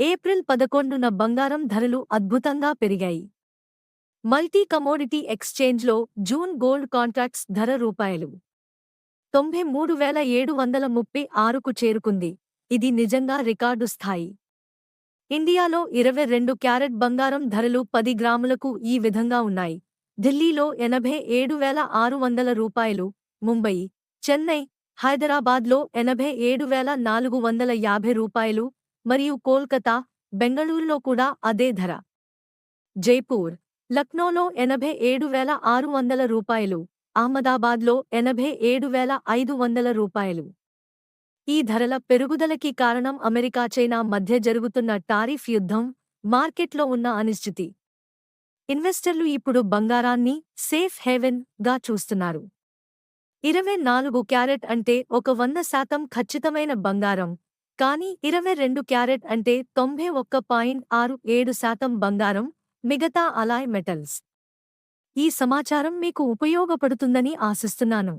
April 11న బంగారం ధరలు అద్భుతంగా పెరిగాయి. మల్టీ కమోడిటీ ఎక్స్చేంజ్లో జూన్ గోల్డ్ కాంట్రాక్ట్స్ ధర రూపాయలు 93,736కు చేరుకుంది. ఇది నిజంగా రికార్డు స్థాయి. ఇండియాలో 22 క్యారెట్ బంగారం ధరలు 10 గ్రాములకు ఈ విధంగా ఉన్నాయి. ఢిల్లీలో 87,600 రూపాయలు, ముంబై, చెన్నై, హైదరాబాద్లో 87,450 రూపాయలు మరియు కోల్కతా, బెంగళూరులో కూడా అదే ధర. జైపూర్, లక్నోలో 87,600 రూపాయలు, అహ్మదాబాద్లో 87,500 రూపాయలు. ఈ ధరల పెరుగుదలకి కారణం అమెరికా చైనా మధ్య జరుగుతున్న టారిఫ్ యుద్ధం, మార్కెట్లో ఉన్న అనిశ్చితి. ఇన్వెస్టర్లు ఇప్పుడు బంగారాన్ని సేఫ్ హేవెన్ గా చూస్తున్నారు. 24 క్యారెట్ అంటే ఒక 100% ఖచ్చితమైన బంగారం, కానీ 22 క్యారెట్ అంటే 91.67% బంగారం, మిగతా అలాయ్ మెటల్స్. ఈ సమాచారం మీకు ఉపయోగపడుతుందని ఆశిస్తున్నాను.